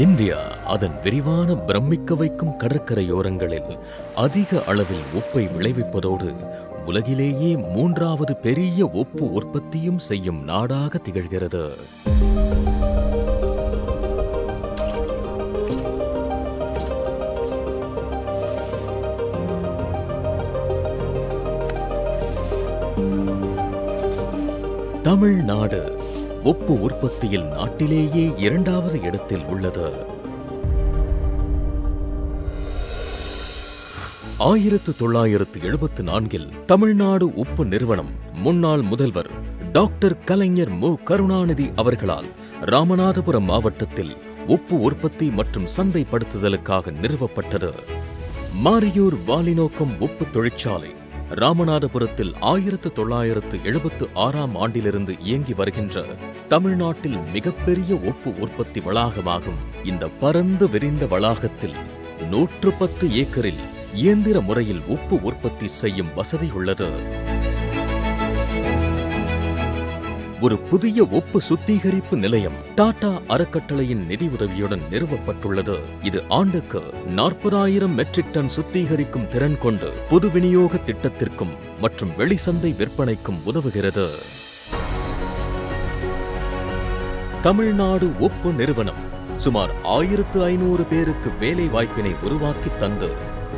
India அதன் விரிவான பிரமிக்க வைக்கும் கடற்கரையோரங்களில் அதிக அளவில் உப்பை விளைவிப்பதோடு உலகிலேயே 3வது பெரிய உப்பு உற்பத்தியும் செய்யும் நாடாக திகழ்கிறது. தமிழ்நாடு உப்பு உற்பத்தியில் நாட்டிலேயே 2வது இடத்தில் உள்ளது. 1974இல் தமிழ்நாடு உப்பு நிறுவனம் முன்னாள் முதல்வர் டாக்டர் கலைஞர் மு. கருணாநிதி அவர்களால் ராமநாதபுரம் மாவட்டத்தில் உப்பு உற்பத்தி மற்றும் சந்தைப்படுத்துதலுக்காக நிறுவப்பட்டது. மாரியூர் வாலிநோக்கம் உப்பு தொழிற்சாலை ராமநாதபுரத்தில் 1976ஆம் ஆண்டிலிருந்து இயங்கி வருகின்ற தமிழ்நாட்டில் மிகப்பெரிய உப்பு உற்பத்தி வளாகமாகும். இந்த பரந்து விரிந்த வளாகத்தில் 110 ஏக்கரில் இயந்திர முறையில் உப்பு உற்பத்தி செய்யும் வசதி உள்ளது. ஒரு புதிய உப்பு சுத்திகரிப்பு நிலையம் டாடா அறக்கட்டளையின் நிதியுதவியுடன் நிறுவப்பட்டுள்ளது. இது ஆண்டுக்கு 40,000 மெட்ரிக் டன் சுத்திகரிக்கும் திறன் கொண்டு பொது விநியோக திட்டத்திற்கும் மற்றும் வெளிசந்தை விற்பனைக்கும் உதவுகிறது. தமிழ்நாடு உப்பு நிறுவனம் சுமார் 1500 பேருக்கு வேலை வாய்ப்பினை உருவாக்கி தந்து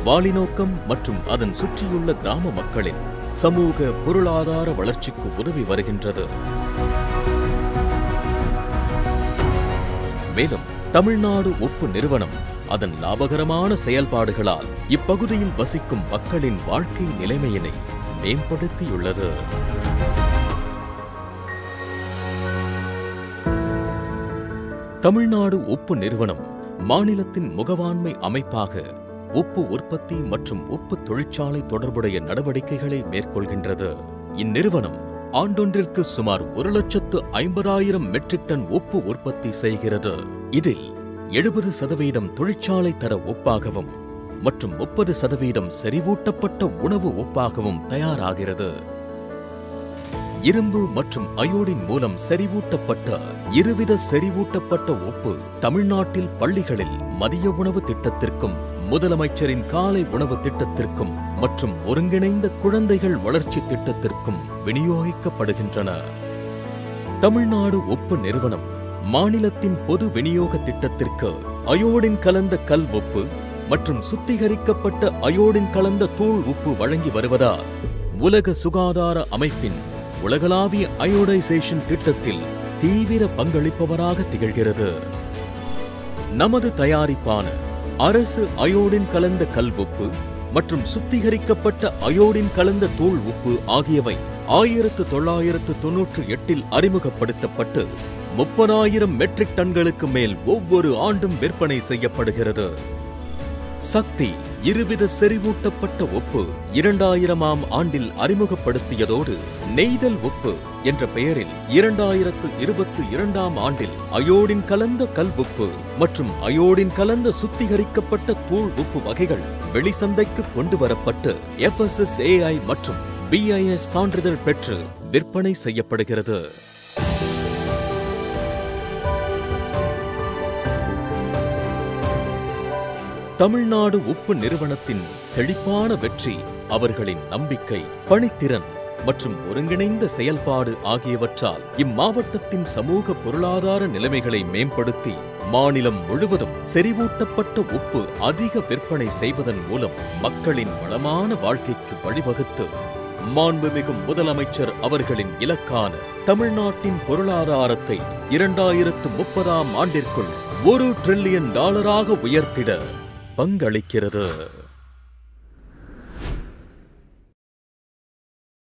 வாலிநோக்கம் மற்றும் அதன் சுற்றியுள்ள கிராம மக்களின் சமூக பொருளாதார வளர்ச்சிக்கு உதவி வருகின்றது. மேலும் தமிழ்நாடு உப்பு நிறுவனம் அதன் லாபகரமான செயல்பாடுகளால் இப்பகுதியில் வசிக்கும் மக்களின் வாழ்க்கை நிலைமையினை மேம்படுத்தியுள்ளது. தமிழ்நாடு உப்பு நிறுவனம் மாநிலத்தின் முகவாண்மை அமைப்பாக உப்பு உற்பத்தி மற்றும் உப்பு தொழிற்சாலை தொடர்புடைய நடவடிக்கைகளை மேற்கொள்கின்றது. இந்நிறுவனம் ஆண்டொன்றிற்கு சுமார் 1,50,000 மெட்ரிக் டன் உப்பு உற்பத்தி செய்கிறது. இதில் 70% தொழிற்சாலை தர உப்பாகவும் மற்றும் 30% செறிவூட்டப்பட்ட உணவு உப்பாகவும் தயாராகிறது. இரும்பு மற்றும் அயோடின் மூலம் செறிவூட்டப்பட்ட இருவித செறிவூட்டப்பட்ட உப்பு தமிழ்நாட்டில் பள்ளிகளில் மதிய உணவு திட்டத்திற்கும் முதலமைச்சரின் காலை உணவு திட்டத்திற்கும் மற்றும் ஒருங்கிணைந்த குழந்தைகள் வளர்ச்சி திட்டத்திற்கும் விநியோகிக்கப்படுகின்றன. தமிழ்நாடு உப்பு நிறுவனம் மாநிலத்தின் பொது விநியோக திட்டத்திற்கு அயோடின் கலந்த கல் உப்பு மற்றும் சுத்திகரிக்கப்பட்ட அயோடின் கலந்த தூள் உப்பு வழங்கி வருவதால் உலக சுகாதார அமைப்பின் உலகளாவிய அயோடைசேஷன் திட்டத்தில் தீவிர பங்களிப்பவராக திகழ்கிறது. நமது தயாரிப்பான அரசு அயோடின் கலந்த கல் உப்பு மற்றும் சுத்திகரிக்கப்பட்ட அயோடின் கலந்த தூள் உப்பு ஆகியவை 1998இல் அறிமுகப்படுத்தப்பட்டு 30,000 மெட்ரிக் டன்களுக்கு மேல் ஒவ்வொரு ஆண்டும் விற்பனை செய்யப்படுகிறது. சக்தி இருவித செறிவூட்டப்பட்ட உப்பு 2000ஆம் ஆண்டில் அறிமுகப்படுத்தியதோடு நெய்தல் உப்பு என்ற பெயரில் 2022ஆம் ஆண்டில் அயோடின் கலந்த கல் உப்பு மற்றும் அயோடின் கலந்த சுத்திகரிக்கப்பட்ட தூள் உப்பு வகைகள் வெளிசந்தைக்கு கொண்டு வரப்பட்டு FSSAI மற்றும் BIS சான்றிதழ் பெற்று விற்பனை செய்யப்படுகிறது. தமிழ்நாடு உப்பு நிறுவனத்தின் செழிப்பான வெற்றி அவர்களின் நம்பிக்கை, பணித்திறன் மற்றும் ஒருங்கிணைந்த செயல்பாடு ஆகியவற்றால் இம்மாவட்டத்தின் சமூக பொருளாதார நிலைமைகளை மேம்படுத்தி மாநிலம் முழுவதும் செறிவூட்டப்பட்ட உப்பு அதிக விற்பனை செய்வதன் மூலம் மக்களின் வளமான வாழ்க்கைக்கு வழிவகுத்து மாண்புமிகு முதலமைச்சர் அவர்களின் இலக்கான தமிழ்நாட்டின் பொருளாதாரத்தை 2030ஆம் ஆண்டிற்குள் $1 டிரில்லியன் உயர்த்திட பங்களிக்கிறது.